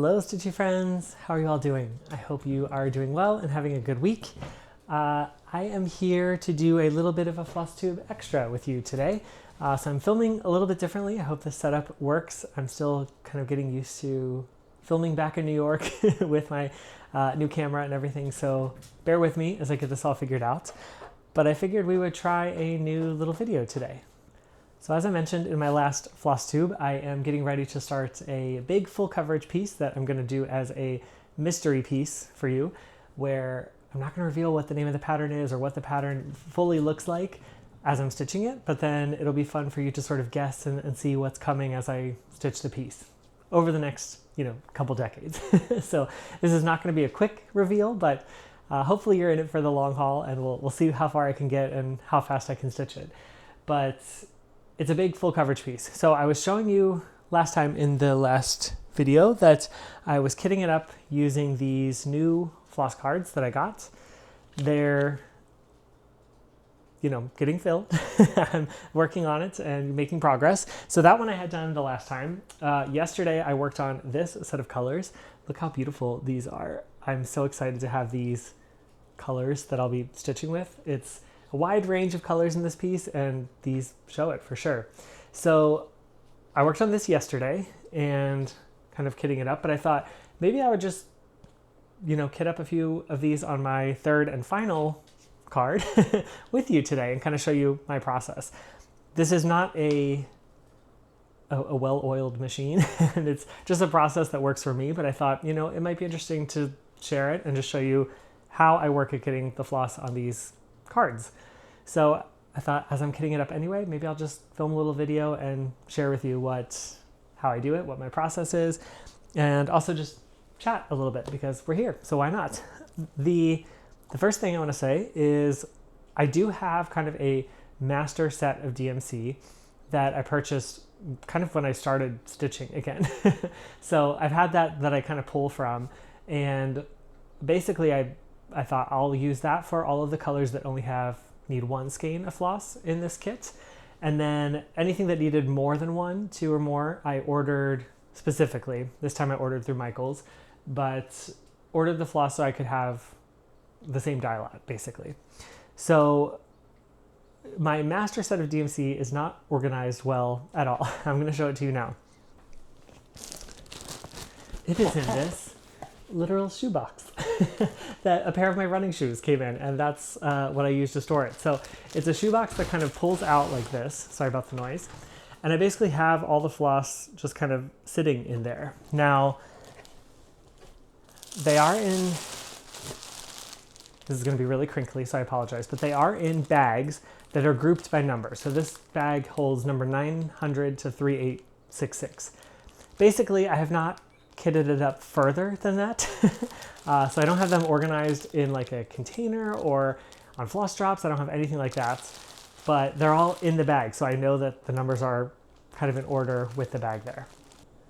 Hello, Stitchy friends. How are you all doing? I hope you are doing well and having a good week. I am here to do a little bit of a Flosstube extra with you today. So I'm filming a little bit differently. I hope this setup works. I'm still kind of getting used to filming back in New York with my new camera and everything. So bear with me as I get this all figured out. But I figured we would try a new little video today. So as I mentioned in my last Flosstube, I am getting ready to start a big full coverage piece that I'm going to do as a mystery piece for you, where I'm not going to reveal what the name of the pattern is or what the pattern fully looks like as I'm stitching it, but then it'll be fun for you to sort of guess and see what's coming as I stitch the piece over the next, couple decades. So this is not going to be a quick reveal, but hopefully you're in it for the long haul, and we'll see how far I can get and how fast I can stitch it. But it's a big full coverage piece. So I was showing you last time in the last video that I was kitting it up using these new floss cards that I got. They're, getting filled. I'm working on it and making progress. So that one I had done the last time. Yesterday I worked on this set of colors. Look how beautiful these are. I'm so excited to have these colors that I'll be stitching with. It's a wide range of colors in this piece, and these show it for sure. So I worked on this yesterday and kind of kitting it up, but I thought maybe I would just, kit up a few of these on my third and final card with you today and kind of show you my process. This is not a well-oiled machine, and it's just a process that works for me, but I thought, it might be interesting to share it and just show you how I work at getting the floss on these cards. So I thought, as I'm kitting it up anyway, maybe I'll just film a little video and share with you how I do it, what my process is, and also just chat a little bit because we're here, so why not? The first thing I want to say is I do have kind of a master set of DMC that I purchased kind of when I started stitching again. So I've had that I kind of pull from, and basically I thought I'll use that for all of the colors that only need one skein of floss in this kit. And then anything that needed more than one, two or more, I ordered specifically. This time I ordered through Michael's, but ordered the floss so I could have the same dye lot, basically. So my master set of DMC is not organized well at all. I'm going to show it to you now. It is in this literal shoebox that a pair of my running shoes came in, and that's what I use to store it. So it's a shoebox that kind of pulls out like this. Sorry about the noise. And I basically have all the floss just kind of sitting in there. Now, they are in, this is going to be really crinkly, so I apologize, but they are in bags that are grouped by number. So this bag holds number 900 to 3866. Basically, I have not kitted it up further than that. So I don't have them organized in like a container or on floss drops. I don't have anything like that, but they're all in the bag. So I know that the numbers are kind of in order with the bag there.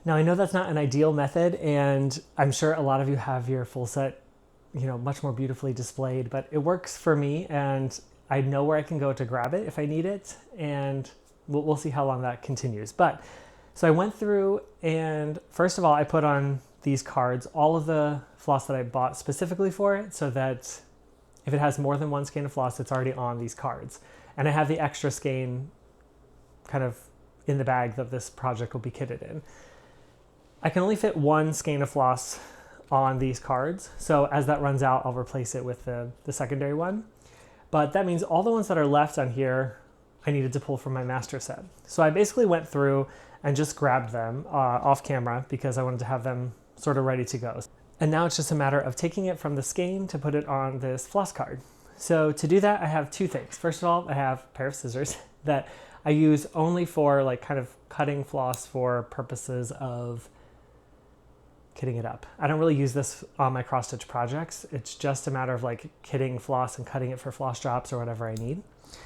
Now I know that's not an ideal method, and I'm sure a lot of you have your full set, much more beautifully displayed, but it works for me, and I know where I can go to grab it if I need it, and we'll see how long that continues. But so I went through, and first of all, I put on these cards all of the floss that I bought specifically for it, so that if it has more than one skein of floss, it's already on these cards. And I have the extra skein kind of in the bag that this project will be kitted in. I can only fit one skein of floss on these cards, so as that runs out, I'll replace it with the secondary one. But that means all the ones that are left on here, I needed to pull from my master set. So I basically went through and just grabbed them off camera because I wanted to have them sort of ready to go. And now it's just a matter of taking it from the skein to put it on this floss card. So to do that, I have two things. First of all, I have a pair of scissors that I use only for like kind of cutting floss for purposes of kitting it up. I don't really use this on my cross stitch projects. It's just a matter of like kitting floss and cutting it for floss drops or whatever I need.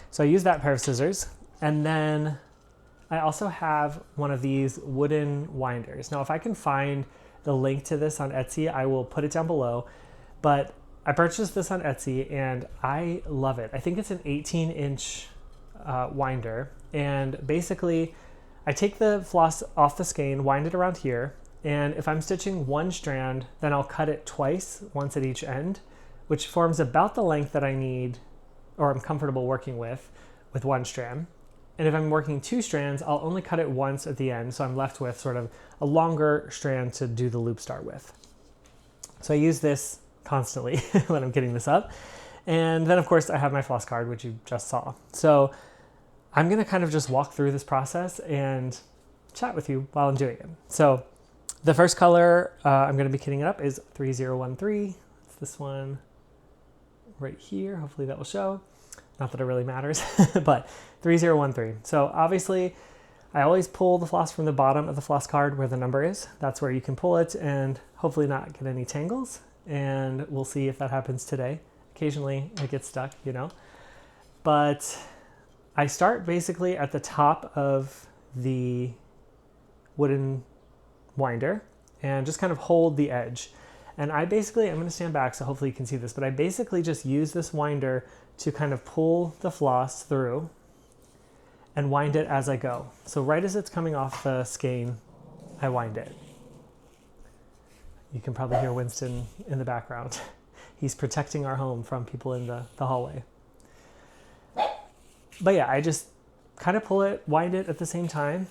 So I use that pair of scissors. And then I also have one of these wooden winders. Now, if I can find the link to this on Etsy, I will put it down below. But I purchased this on Etsy and I love it. I think it's an 18-inch winder. And basically, I take the floss off the skein, wind it around here, And if I'm stitching one strand, then I'll cut it twice, once at each end, which forms about the length that I need or I'm comfortable working with one strand. And if I'm working two strands, I'll only cut it once at the end, so I'm left with sort of a longer strand to do the loop start with. So I use this constantly when I'm getting this up. And then of course I have my floss card, which you just saw. So I'm gonna kind of just walk through this process and chat with you while I'm doing it. So the first color I'm gonna be kitting it up is 3013. It's this one right here. Hopefully that will show. Not that it really matters, but 3013. So obviously I always pull the floss from the bottom of the floss card where the number is. That's where you can pull it and hopefully not get any tangles. And we'll see if that happens today. Occasionally it gets stuck, you know. But I start basically at the top of the wooden winder and just kind of hold the edge. And I'm going to stand back so hopefully you can see this, but I basically just use this winder to kind of pull the floss through and wind it as I go. So right as it's coming off the skein, I wind it. You can probably hear Winston in the background. He's protecting our home from people in the hallway. But yeah, I just kind of pull it, wind it at the same time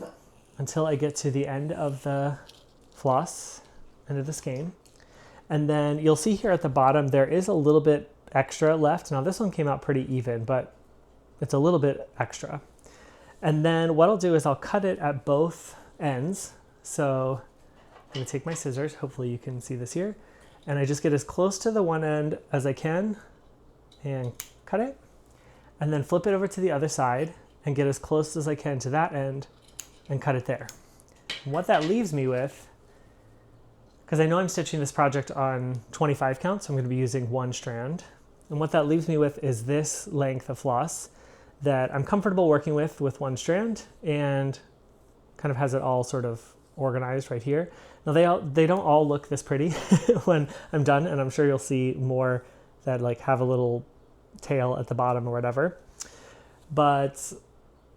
until I get to the end of the floss, end of the skein. And then you'll see here at the bottom, there is a little bit extra left. Now this one came out pretty even, but it's a little bit extra. And then what I'll do is I'll cut it at both ends. So I'm gonna take my scissors, hopefully you can see this here. And I just get as close to the one end as I can and cut it. And then flip it over to the other side and get as close as I can to that end and cut it there. And what that leaves me with, because I know I'm stitching this project on 25 count, so I'm going to be using one strand. And what that leaves me with is this length of floss that I'm comfortable working with one strand and kind of has it all sort of organized right here. Now they don't all look this pretty when I'm done, and I'm sure you'll see more that like have a little tail at the bottom or whatever. But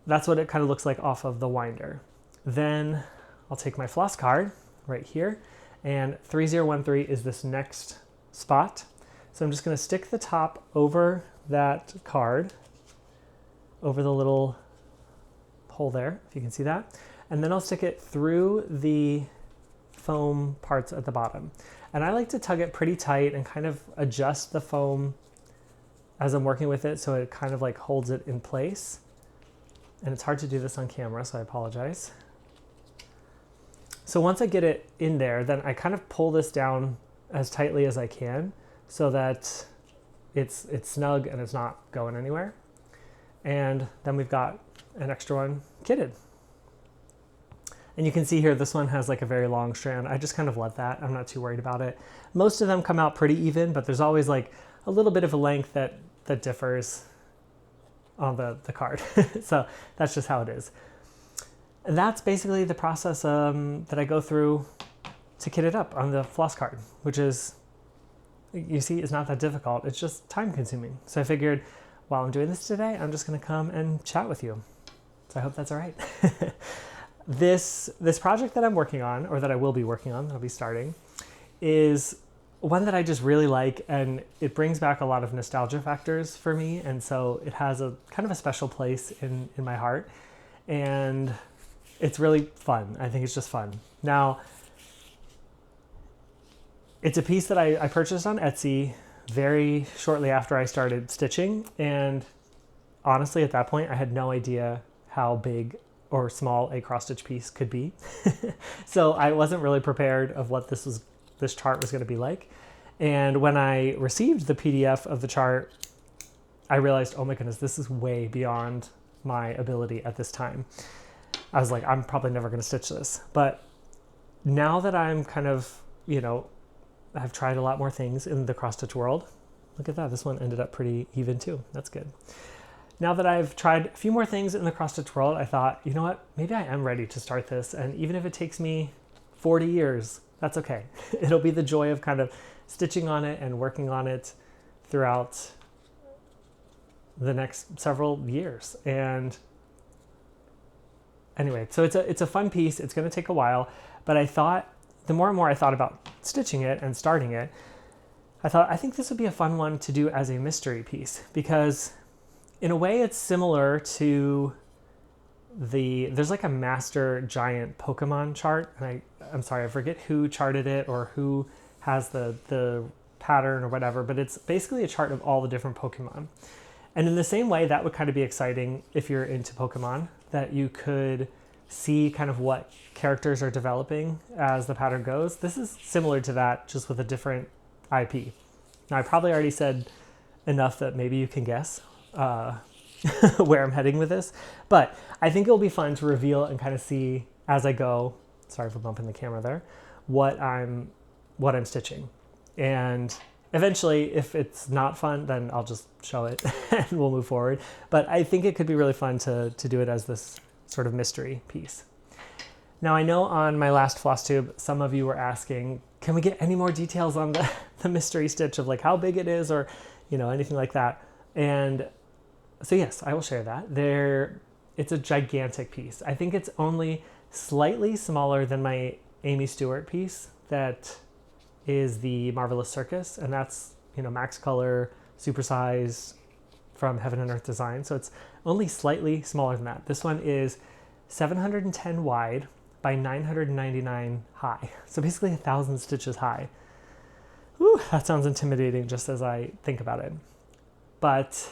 that's what it kind of looks like off of the winder. Then I'll take my floss card right here, and 3013 is this next spot. So I'm just going to stick the top over that card, over the little hole there, if you can see that. And then I'll stick it through the foam parts at the bottom. And I like to tug it pretty tight and kind of adjust the foam as I'm working with it so it kind of like holds it in place. And it's hard to do this on camera, so I apologize. So once I get it in there, then I kind of pull this down as tightly as I can so that it's snug and it's not going anywhere. And then we've got an extra one kitted. And you can see here, this one has like a very long strand. I just kind of let that. I'm not too worried about it. Most of them come out pretty even, but there's always like a little bit of a length that differs on the card. So that's just how it is. And that's basically the process that I go through to kit it up on the floss card, which is, you see, it's not that difficult. It's just time consuming. So I figured while I'm doing this today, I'm just gonna come and chat with you. So I hope that's all right. This project that I'm working on, or that I will be working on, that I'll be starting, is one that I just really like, and it brings back a lot of nostalgia factors for me. And so it has a kind of a special place in my heart. And it's really fun. I think it's just fun. Now, it's a piece that I purchased on Etsy very shortly after I started stitching. And honestly, at that point, I had no idea how big or small a cross stitch piece could be. So I wasn't really prepared of what this chart was going to be like. And when I received the PDF of the chart, I realized, oh my goodness, this is way beyond my ability at this time. I was like, I'm probably never going to stitch this. But now that I'm kind of, you know, I've tried a lot more things in the cross stitch world. Look at that. This one ended up pretty even too. That's good. Now that I've tried a few more things in the cross stitch world, I thought, you know what, maybe I am ready to start this. And even if it takes me 40 years, that's okay. It'll be the joy of kind of stitching on it and working on it throughout the next several years. And anyway, so it's a fun piece. It's going to take a while, but I thought the more and more I thought about stitching it and starting it, I thought, I think this would be a fun one to do as a mystery piece, because in a way it's similar to there's like a master giant Pokemon chart, and I'm sorry, I forget who charted it or who has the pattern or whatever, but it's basically a chart of all the different Pokemon. And in the same way, that would kind of be exciting if you're into Pokemon, that you could see kind of what characters are developing as the pattern goes. This is similar to that, just with a different IP. Now, I probably already said enough that maybe you can guess where I'm heading with this, but I think it'll be fun to reveal and kind of see as I go, sorry for bumping the camera there, what I'm stitching. And eventually, if it's not fun, then I'll just show it and we'll move forward. But I think it could be really fun to do it as this sort of mystery piece. Now, I know on my last Flosstube, some of you were asking, can we get any more details on the mystery stitch of like how big it is, or, you know, anything like that? And so yes, I will share that. It's a gigantic piece. I think it's only slightly smaller than my Amy Stewart piece that is the Marvelous Circus, and that's, you know, max color, supersize from Heaven and Earth Design. So it's only slightly smaller than that. This one is 710 wide by 999 high. So basically 1,000 stitches high. Whew, that sounds intimidating just as I think about it. But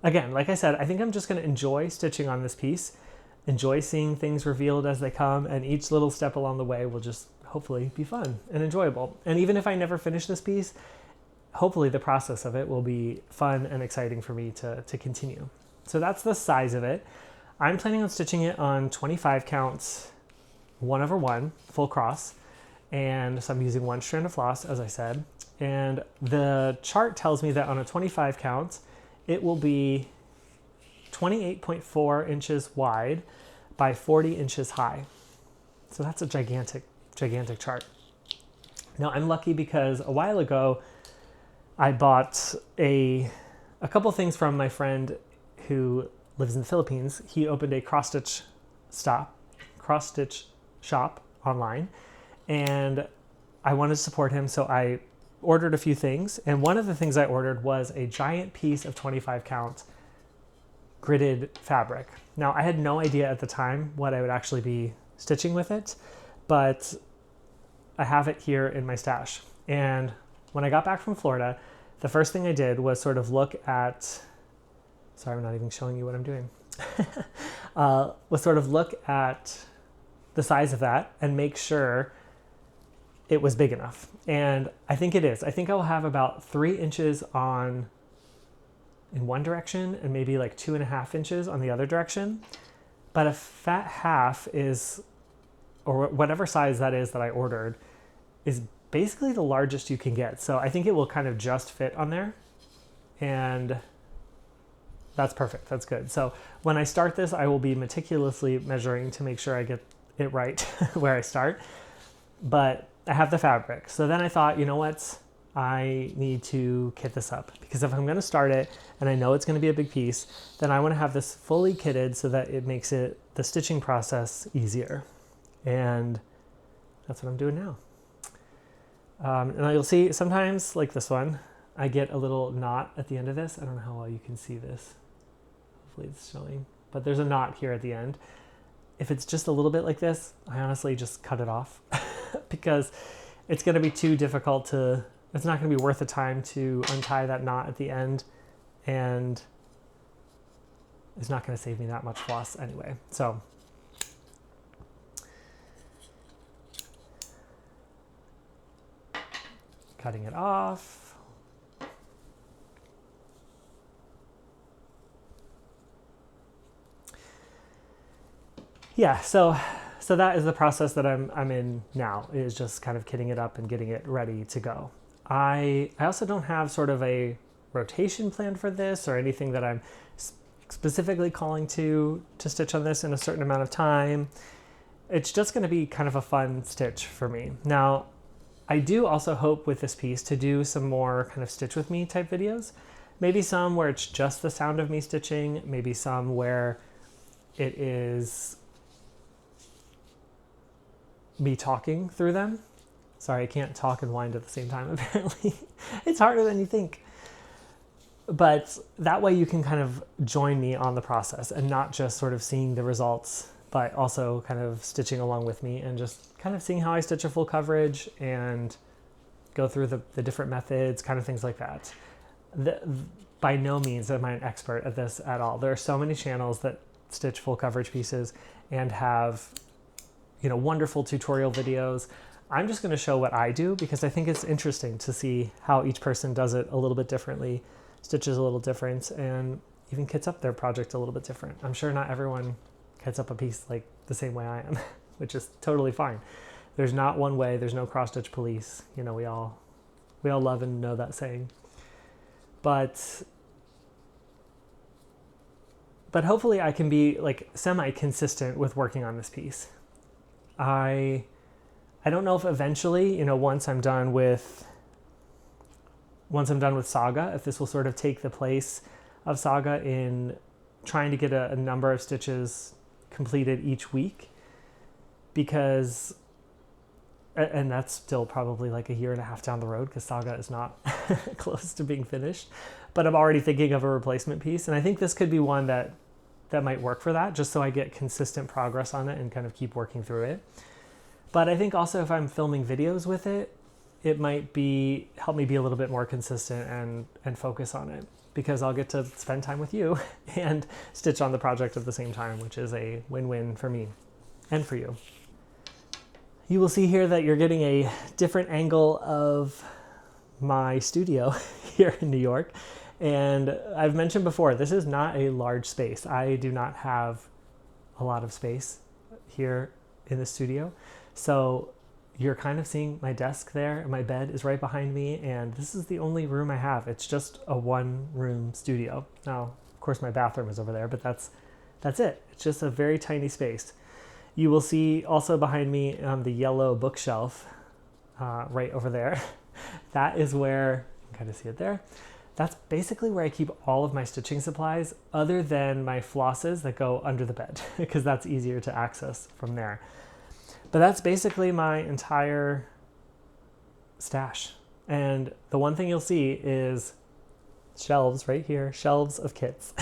again, like I said, I think I'm just going to enjoy stitching on this piece, enjoy seeing things revealed as they come, and each little step along the way will just hopefully be fun and enjoyable. And even if I never finish this piece, hopefully the process of it will be fun and exciting for me to continue. So that's the size of it. I'm planning on stitching it on 25 counts, 1/1, full cross. And so I'm using 1 strand of floss, as I said. And the chart tells me that on a 25 count, it will be 28.4 inches wide by 40 inches high. So that's a gigantic chart. Now, I'm lucky because a while ago, I bought a couple things from my friend who lives in the Philippines. He opened a cross stitch shop online, and I wanted to support him, so I ordered a few things. And one of the things I ordered was a giant piece of 25 count gridded fabric. Now, I had no idea at the time what I would actually be stitching with it, but I have it here in my stash. And when I got back from Florida, the first thing I did was sort of look at, sorry, I'm not even showing you what I'm doing, was sort of look at the size of that and make sure it was big enough. And I think it is. I think I'll have about 3 inches in one direction and maybe like 2.5 inches on the other direction. But a fat half is, or whatever size that is that I ordered, is basically the largest you can get. So I think it will kind of just fit on there. And that's perfect. That's good. So when I start this, I will be meticulously measuring to make sure I get it right where I start. But I have the fabric. So then I thought, you know what? I need to kit this up, because if I'm going to start it and I know it's going to be a big piece, then I want to have this fully kitted so that it makes the stitching process easier. And that's what I'm doing now. And you'll see sometimes, like this one, I get a little knot at the end of this. I don't know how well you can see this. Hopefully it's showing. But there's a knot here at the end. If it's just a little bit like this, I honestly just cut it off because it's going to be too difficult it's not going to be worth the time to untie that knot at the end, and it's not going to save me that much floss anyway. So cutting it off. Yeah, so that is the process that I'm in now, is just kind of kitting it up and getting it ready to go. I also don't have sort of a rotation plan for this or anything that I'm specifically calling to stitch on this in a certain amount of time. It's just going to be kind of a fun stitch for me. Now, I do also hope with this piece to do some more kind of stitch with me type videos. Maybe some where it's just the sound of me stitching, maybe some where it is me talking through them. Sorry, I can't talk and wind at the same time, apparently. It's harder than you think. But that way you can kind of join me on the process and not just sort of seeing the results, but also kind of stitching along with me and just kind of seeing how I stitch a full coverage and go through the different methods, kind of things like that. By no means am I an expert at this at all. There are so many channels that stitch full coverage pieces and have, wonderful tutorial videos. I'm just going to show what I do because I think it's interesting to see how each person does it a little bit differently, stitches a little different, and even kits up their project a little bit different. I'm sure not everyone kits up a piece like the same way I am, which is totally fine. There's not one way, there's no cross-stitch police. We all love and know that saying. But hopefully I can be like semi-consistent with working on this piece. I don't know if eventually, once I'm done with Saga, if this will sort of take the place of Saga in trying to get a number of stitches completed each week, because, and that's still probably like a year and a half down the road because Saga is not close to being finished, but I'm already thinking of a replacement piece. And I think this could be one that might work for that, just so I get consistent progress on it and kind of keep working through it. But I think also if I'm filming videos with it, it might help me be a little bit more consistent and focus on it, because I'll get to spend time with you and stitch on the project at the same time, which is a win-win for me and for you. You will see here that you're getting a different angle of my studio here in New York. And I've mentioned before, this is not a large space. I do not have a lot of space here in the studio. So you're kind of seeing my desk there, and my bed is right behind me, and this is the only room I have. It's just a one-room studio. Now, of course, my bathroom is over there, but that's it. It's just a very tiny space. You will see also behind me the yellow bookshelf right over there. That is where, you can kind of see it there. That's basically where I keep all of my stitching supplies, other than my flosses that go under the bed, because that's easier to access from there. But that's basically my entire stash. And the one thing you'll see is shelves right here, shelves of kits.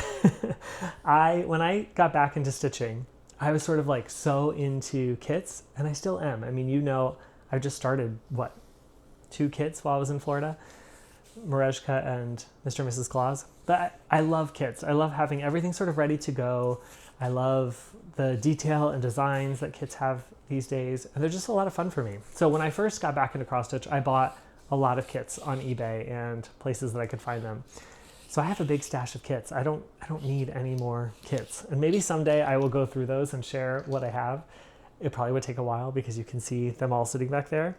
When I got back into stitching, I was sort of like so into kits, and I still am. I mean, I just started, 2 kits while I was in Florida, Marezhka and Mr. and Mrs. Claus. But I love kits. I love having everything sort of ready to go. I love the detail and designs that kits have these days, and they're just a lot of fun for me. So when I first got back into cross stitch, I bought a lot of kits on eBay and places that I could find them. So I have a big stash of kits. I don't need any more kits. And maybe someday I will go through those and share what I have. It probably would take a while because you can see them all sitting back there.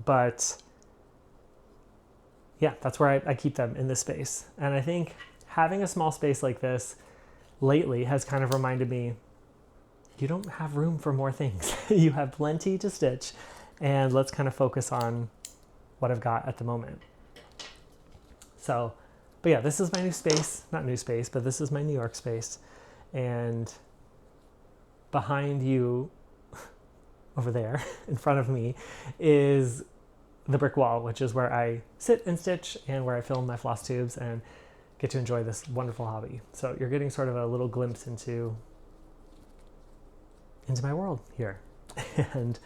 But yeah, that's where I keep them, in this space. And I think having a small space like this lately has kind of reminded me, you don't have room for more things. You have plenty to stitch, and let's kind of focus on what I've got at the moment. So, but yeah, this is my new space, not new space, but this is my New York space. And behind you, over there, in front of me, is the brick wall, which is where I sit and stitch and where I film my floss tubes and get to enjoy this wonderful hobby. So you're getting sort of a little glimpse into my world here. And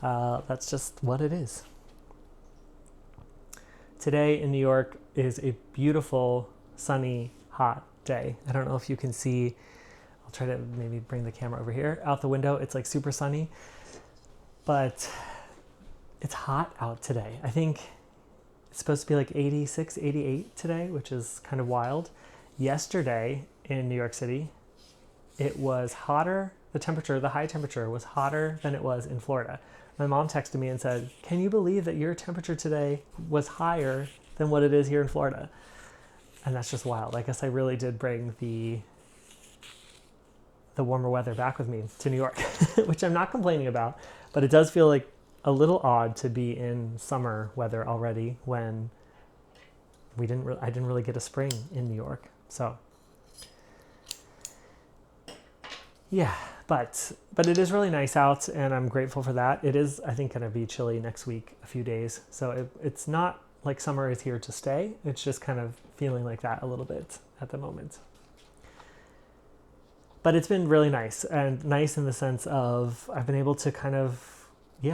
that's just what it is. Today in New York is a beautiful, sunny, hot day. I don't know if you can see, I'll try to maybe bring the camera over here. Out the window, it's like super sunny, but it's hot out today. I think it's supposed to be like 86, 88 today, which is kind of wild. Yesterday in New York City, it was hotter. The high temperature was hotter than it was in Florida. My mom texted me and said, "Can you believe that your temperature today was higher than what it is here in Florida?" And that's just wild. I guess I really did bring the warmer weather back with me to New York, which I'm not complaining about, but it does feel like a little odd to be in summer weather already when I didn't really get a spring in New York. So yeah, but it is really nice out, and I'm grateful for that. It is, I think, going to be chilly next week, a few days. So it's not like summer is here to stay. It's just kind of feeling like that a little bit at the moment. But it's been really nice, and nice in the sense of I've been able to kind of,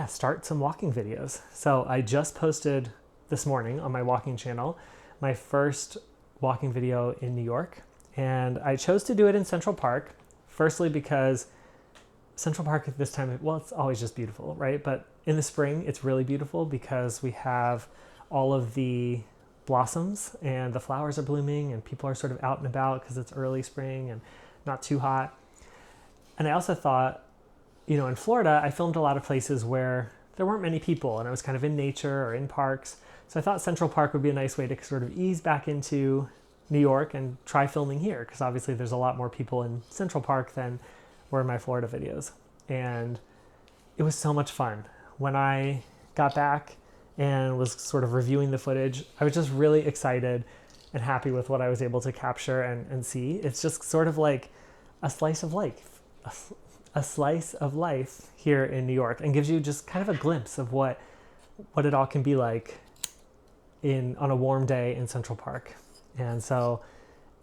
start some walking videos. So I just posted this morning on my walking channel my first walking video in New York. And I chose to do it in Central Park, firstly because Central Park at this time, well, it's always just beautiful, right? But in the spring, it's really beautiful because we have all of the blossoms and the flowers are blooming and people are sort of out and about because it's early spring and not too hot. And I also thought, in Florida, I filmed a lot of places where there weren't many people and I was kind of in nature or in parks. So I thought Central Park would be a nice way to sort of ease back into New York and try filming here, because obviously there's a lot more people in Central Park than were in my Florida videos. And it was so much fun. When I got back and was sort of reviewing the footage, I was just really excited and happy with what I was able to capture and see. It's just sort of like a slice of life, a slice of life here in New York, and gives you just kind of a glimpse of what it all can be like on a warm day in Central Park. And so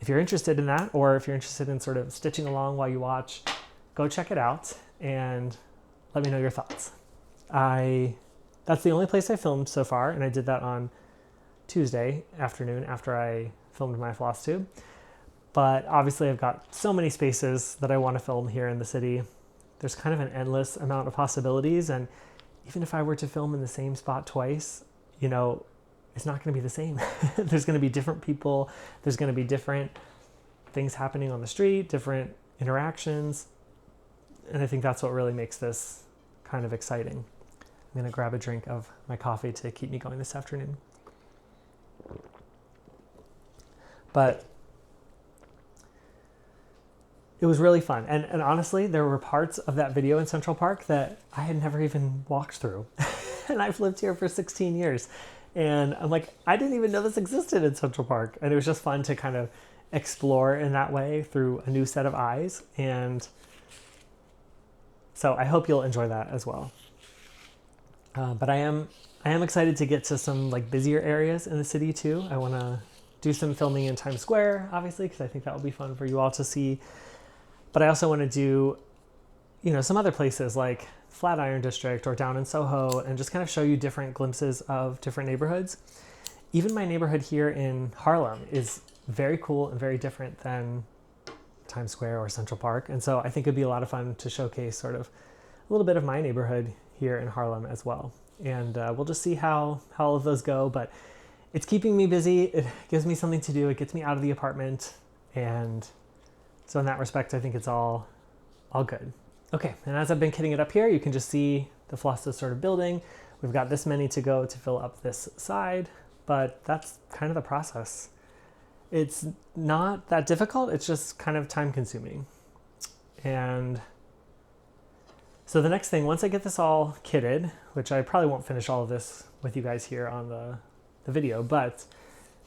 if you're interested in that, or if you're interested in sort of stitching along while you watch, go check it out and let me know your thoughts. That's the only place I filmed so far, and I did that on Tuesday afternoon after I filmed my Flosstube. But obviously I've got so many spaces that I want to film here in the city. There's kind of an endless amount of possibilities, and even if I were to film in the same spot twice, it's not going to be the same. There's going to be different people. There's going to be different things happening on the street, different interactions. And I think that's what really makes this kind of exciting. I'm going to grab a drink of my coffee to keep me going this afternoon. But it was really fun. And honestly, there were parts of that video in Central Park that I had never even walked through. And I've lived here for 16 years. And I'm like, I didn't even know this existed in Central Park. And it was just fun to kind of explore in that way through a new set of eyes. And so I hope you'll enjoy that as well. But I am excited to get to some like busier areas in the city too. I want to do some filming in Times Square, obviously, because I think that will be fun for you all to see. But I also want to do, some other places like Flatiron District or down in Soho, and just kind of show you different glimpses of different neighborhoods. Even my neighborhood here in Harlem is very cool and very different than Times Square or Central Park. And so I think it'd be a lot of fun to showcase sort of a little bit of my neighborhood here in Harlem as well. And we'll just see how all of those go, but it's keeping me busy. It gives me something to do. It gets me out of the apartment. And so in that respect, I think it's all good. Okay, and as I've been kitting it up here, you can just see the Flosstube sort of building. We've got this many to go to fill up this side, but that's kind of the process. It's not that difficult, it's just kind of time consuming. And so the next thing, once I get this all kitted, which I probably won't finish all of this with you guys here on the video, but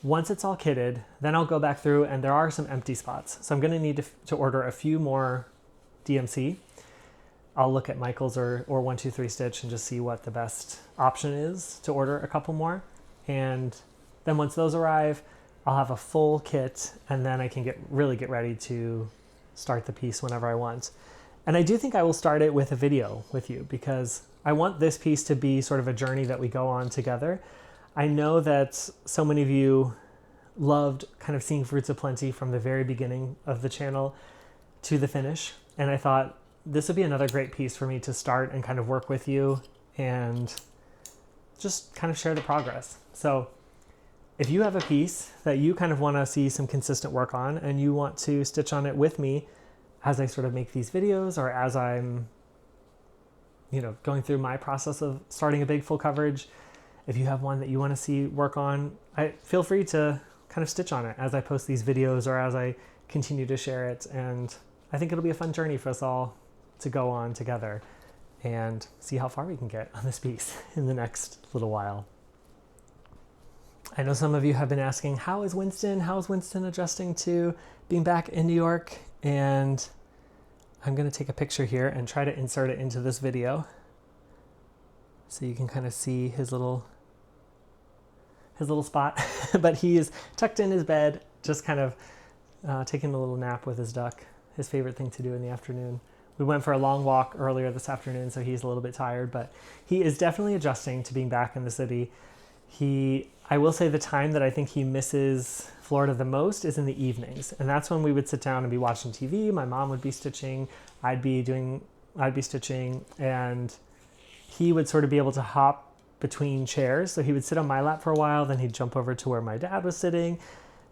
once it's all kitted, then I'll go back through, and there are some empty spots. So I'm gonna need to order a few more DMC. I'll look at Michael's or 123 Stitch and just see what the best option is to order a couple more. And then once those arrive, I'll have a full kit, and then I can get ready to start the piece whenever I want. And I do think I will start it with a video with you, because I want this piece to be sort of a journey that we go on together. I know that so many of you loved kind of seeing Fruits of Plenty from the very beginning of the channel to the finish. And I thought this would be another great piece for me to start and kind of work with you and just kind of share the progress. So if you have a piece that you kind of want to see some consistent work on, and you want to stitch on it with me as I sort of make these videos, or as I'm, going through my process of starting a big full coverage, if you have one that you want to see work on, feel free to kind of stitch on it as I post these videos or as I continue to share it. And I think it'll be a fun journey for us all to go on together and see how far we can get on this piece in the next little while. I know some of you have been asking, how is Winston adjusting to being back in New York? And I'm going to take a picture here and try to insert it into this video so you can kind of see his little spot. But he is tucked in his bed, just kind of taking a little nap with his duck, his favorite thing to do in the afternoon. We went for a long walk earlier this afternoon, so he's a little bit tired, but he is definitely adjusting to being back in the city. I will say the time that I think he misses Florida the most is in the evenings. And that's when we would sit down and be watching TV. My mom would be stitching, I'd be stitching, and he would sort of be able to hop between chairs. So he would sit on my lap for a while, then he'd jump over to where my dad was sitting,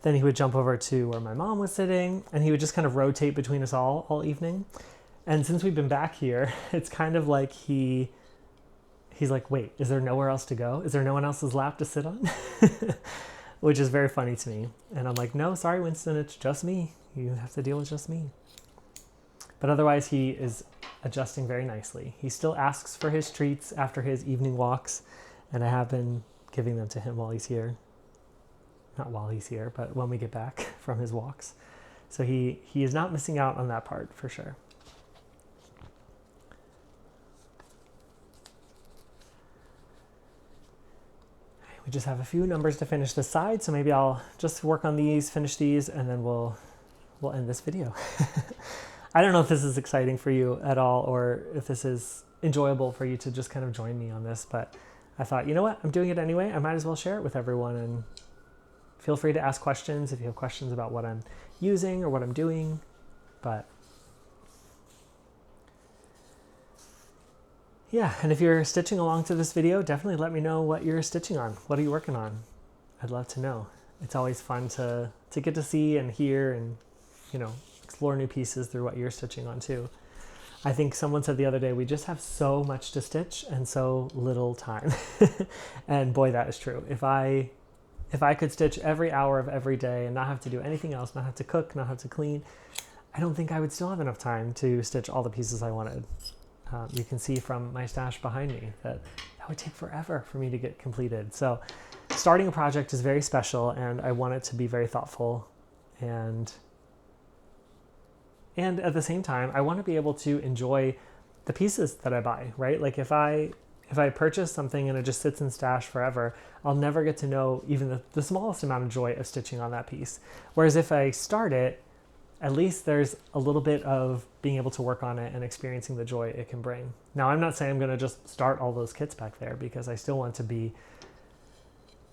then he would jump over to where my mom was sitting, and he would just kind of rotate between us all evening. And since we've been back here, it's kind of like he's like, wait, is there nowhere else to go? Is there no one else's lap to sit on? Which is very funny to me. And I'm like, no, sorry, Winston, it's just me. You have to deal with just me. But otherwise, he is adjusting very nicely. He still asks for his treats after his evening walks, and I have been giving them to him while he's here. Not while he's here, but when we get back from his walks. So he is not missing out on that part for sure. We just have a few numbers to finish this side, so maybe I'll just work on these, finish these, and then we'll end this video. I don't know if this is exciting for you at all, or if this is enjoyable for you to just kind of join me on this, but I thought, you know what, I'm doing it anyway. I might as well share it with everyone, and feel free to ask questions if you have questions about what I'm using or what I'm doing, but yeah, and if you're stitching along to this video, definitely let me know what you're stitching on. What are you working on? I'd love to know. It's always fun to get to see and hear and, you know, explore new pieces through what you're stitching on too. I think someone said the other day, we just have so much to stitch and so little time. And boy, that is true. If I could stitch every hour of every day and not have to do anything else, not have to cook, not have to clean, I don't think I would still have enough time to stitch all the pieces I wanted. You can see from my stash behind me that would take forever for me to get completed. So starting a project is very special, and I want it to be very thoughtful, and at the same time, I want to be able to enjoy the pieces that I buy, right? Like if I purchase something and it just sits in stash forever, I'll never get to know even the smallest amount of joy of stitching on that piece. Whereas if I start it, at least there's a little bit of being able to work on it and experiencing the joy it can bring. Now, I'm not saying I'm going to just start all those kits back there, because I still want to be,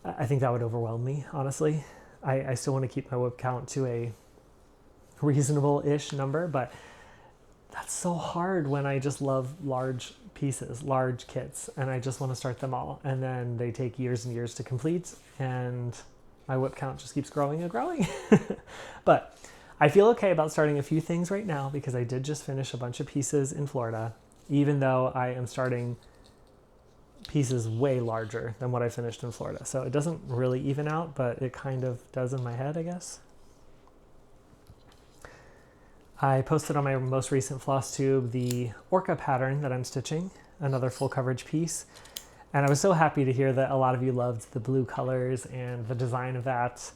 I think that would overwhelm me, honestly. I still want to keep my whip count to a reasonable-ish number, but that's so hard when I just love large pieces, large kits, and I just want to start them all. And then they take years and years to complete, and my whip count just keeps growing and growing. But I feel okay about starting a few things right now, because I did just finish a bunch of pieces in Florida, even though I am starting pieces way larger than what I finished in Florida. So it doesn't really even out, but it kind of does in my head, I guess. I posted on my most recent Flosstube the orca pattern that I'm stitching, another full coverage piece. And I was so happy to hear that a lot of you loved the blue colors and the design of that.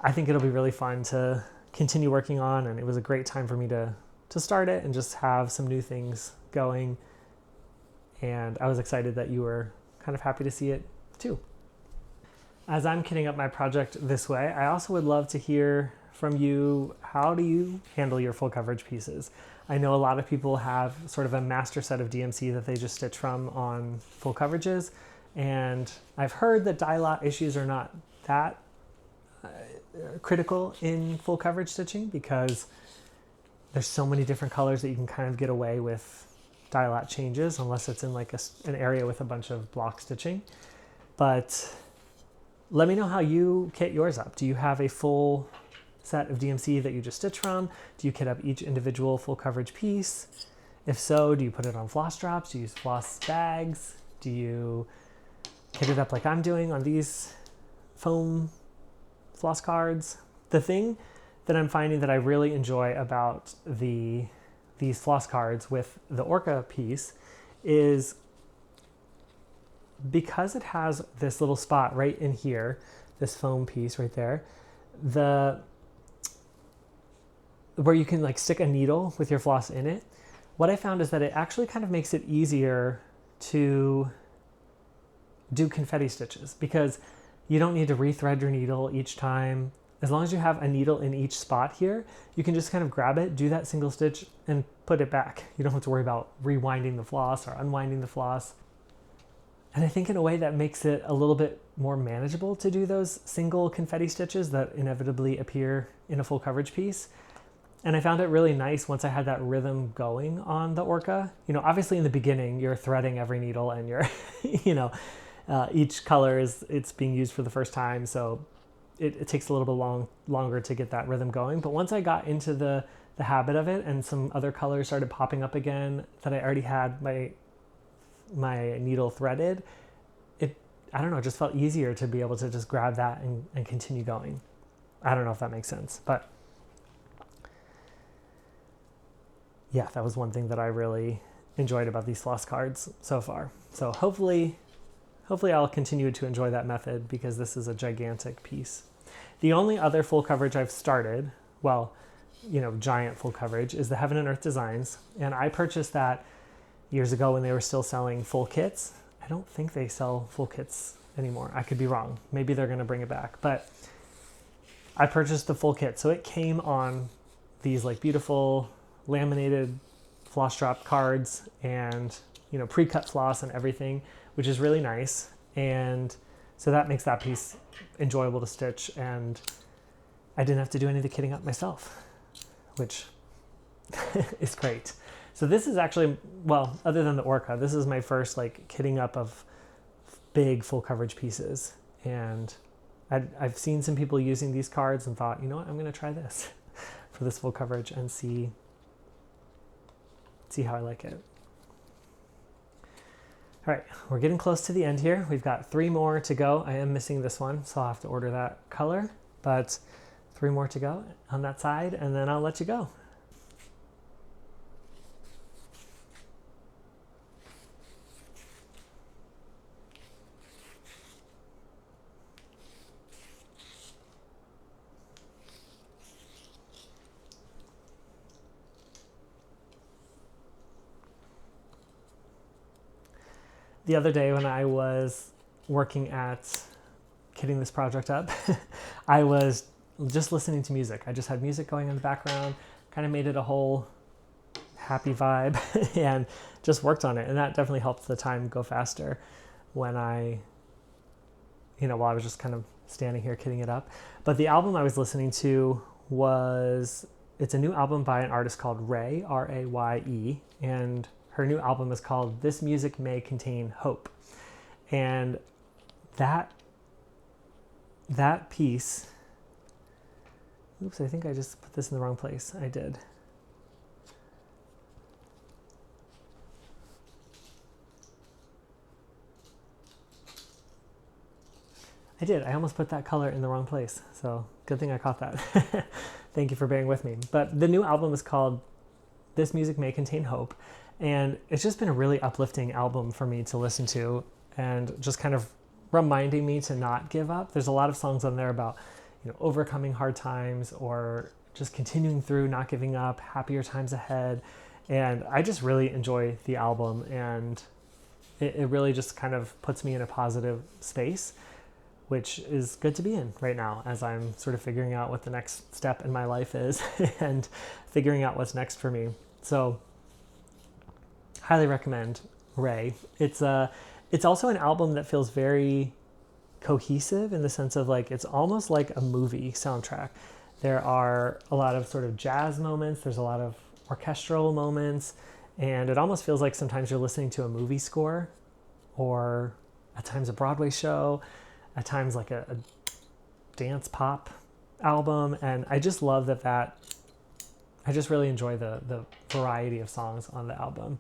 I think it'll be really fun to continue working on, and it was a great time for me to start it and just have some new things going. And I was excited that you were kind of happy to see it too. As I'm kitting up my project this way, I also would love to hear from you, how do you handle your full coverage pieces? I know a lot of people have sort of a master set of DMC that they just stitch from on full coverages, and I've heard that dye lot issues are not that critical in full coverage stitching, because there's so many different colors that you can kind of get away with dye lot changes, unless it's in like an area with a bunch of block stitching. But let me know how you kit yours up. Do you have a full set of DMC that you just stitch from? Do you kit up each individual full coverage piece? If so, do you put it on floss drops? Do you use floss bags? Do you kit it up like I'm doing on these foam floss cards? The thing that I'm finding that I really enjoy about these floss cards with the orca piece is because it has this little spot right in here, this foam piece right there, the where you can like stick a needle with your floss in it, what I found is that it actually kind of makes it easier to do confetti stitches because you don't need to rethread your needle each time. As long as you have a needle in each spot here, you can just kind of grab it, do that single stitch, and put it back. You don't have to worry about rewinding the floss or unwinding the floss. And I think in a way that makes it a little bit more manageable to do those single confetti stitches that inevitably appear in a full coverage piece. And I found it really nice once I had that rhythm going on the Orca. You know, obviously in the beginning, you're threading every needle and you're, you know, each color it's being used for the first time. So it takes a little bit longer to get that rhythm going. But once I got into the habit of it and some other colors started popping up again that I already had my needle threaded, I don't know, it just felt easier to be able to just grab that and continue going. I don't know if that makes sense, but yeah, that was one thing that I really enjoyed about these floss cards so far. So hopefully I'll continue to enjoy that method because this is a gigantic piece. The only other full coverage I've started, well, you know, giant full coverage, is the Heaven and Earth Designs. And I purchased that years ago when they were still selling full kits. I don't think they sell full kits anymore. I could be wrong. Maybe they're going to bring it back. But I purchased the full kit. So it came on these like beautiful laminated floss drop cards and, you know, pre-cut floss and everything, which is really nice. And so that makes that piece enjoyable to stitch. And I didn't have to do any of the kitting up myself, which is great. So this is actually, well, other than the Orca, this is my first like kitting up of big full coverage pieces. And I've seen some people using these cards and thought, you know what, I'm going to try this for this full coverage and see how I like it. All right, we're getting close to the end here. We've got 3 more to go. I am missing this one, so I'll have to order that color, but 3 more to go on that side, and then I'll let you go. The other day when I was working at kitting this project up, I was just listening to music. I just had music going in the background, kind of made it a whole happy vibe and just worked on it. And that definitely helped the time go faster when while I was just kind of standing here kitting it up. But the album I was listening to it's a new album by an artist called Raye, R-A-Y-E, and her new album is called This Music May Contain Hope. And that piece, oops, I think I just put this in the wrong place. I did. I almost put that color in the wrong place. So good thing I caught that. Thank you for bearing with me. But the new album is called This Music May Contain Hope. And it's just been a really uplifting album for me to listen to and just kind of reminding me to not give up. There's a lot of songs on there about, overcoming hard times or just continuing through, not giving up, happier times ahead. And I just really enjoy the album, and it really just kind of puts me in a positive space, which is good to be in right now as I'm sort of figuring out what the next step in my life is and figuring out what's next for me. So highly recommend Raye. It's also an album that feels very cohesive in the sense of like, it's almost like a movie soundtrack. There are a lot of sort of jazz moments. There's a lot of orchestral moments, and it almost feels like sometimes you're listening to a movie score, or at times a Broadway show, at times like a dance pop album. And I just love that I just really enjoy the variety of songs on the album.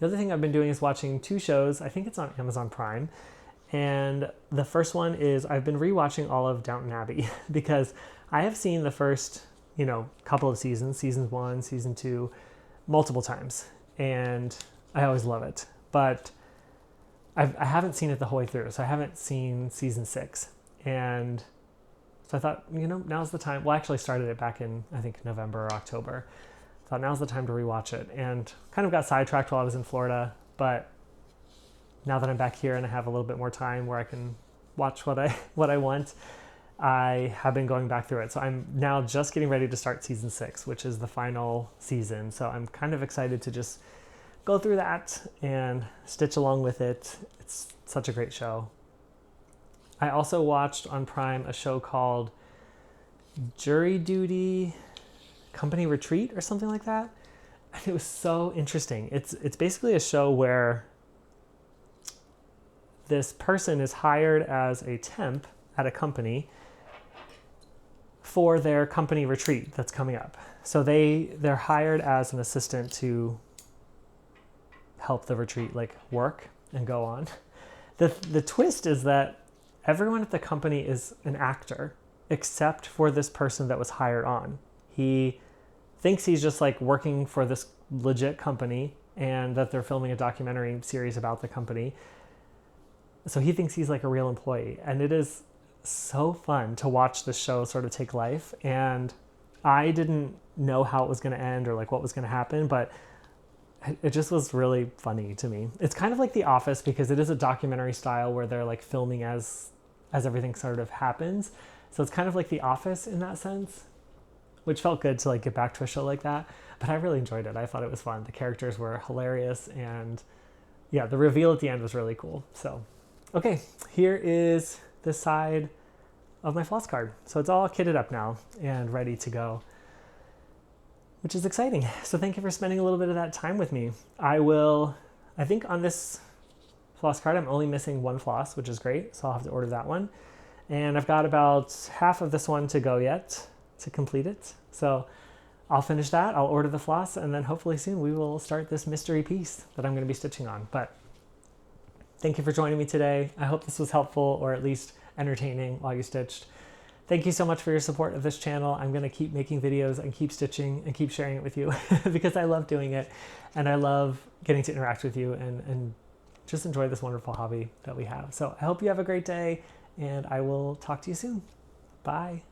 The other thing I've been doing is watching 2 shows. I think it's on Amazon Prime. And the first one is I've been rewatching all of Downton Abbey because I have seen the first, couple of seasons 1, season 2, multiple times. And I always love it. But I haven't seen it the whole way through. So I haven't seen season 6. And So I thought, you know, now's the time. Well, I actually started it back in, I think, November or October. Thought now's the time to rewatch it, and kind of got sidetracked while I was in Florida. But now that I'm back here and I have a little bit more time where I can watch what I want, I have been going back through it. So I'm now just getting ready to start season 6, which is the final season. So I'm kind of excited to just go through that and stitch along with it. It's such a great show. I also watched on Prime a show called Jury Duty Company Retreat or something like that. And it was so interesting. It's basically a show where this person is hired as a temp at a company for their company retreat that's coming up. So they're hired as an assistant to help the retreat like work and go on. The twist is that everyone at the company is an actor except for this person that was hired on. He thinks he's just like working for this legit company and that they're filming a documentary series about the company. So he thinks he's like a real employee, and it is so fun to watch the show sort of take life. And I didn't know how it was going to end or like what was going to happen, but it just was really funny to me. It's kind of like The Office because it is a documentary style where they're like filming as everything sort of happens. So it's kind of like The Office in that sense, which felt good to like get back to a show like that. But I really enjoyed it. I thought it was fun. The characters were hilarious, and yeah, the reveal at the end was really cool. So, okay, here is this side of my floss card. So it's all kitted up now and ready to go, which is exciting. So thank you for spending a little bit of that time with me. I think on this floss card, I'm only missing one floss, which is great. So I'll have to order that one. And I've got about half of this one to go yet to complete it. So I'll finish that. I'll order the floss, and then hopefully soon we will start this mystery piece that I'm going to be stitching on. But thank you for joining me today. I hope this was helpful or at least entertaining while you stitched. Thank you so much for your support of this channel. I'm going to keep making videos and keep stitching and keep sharing it with you because I love doing it, and I love getting to interact with you and just enjoy this wonderful hobby that we have. So I hope you have a great day, and I will talk to you soon. Bye.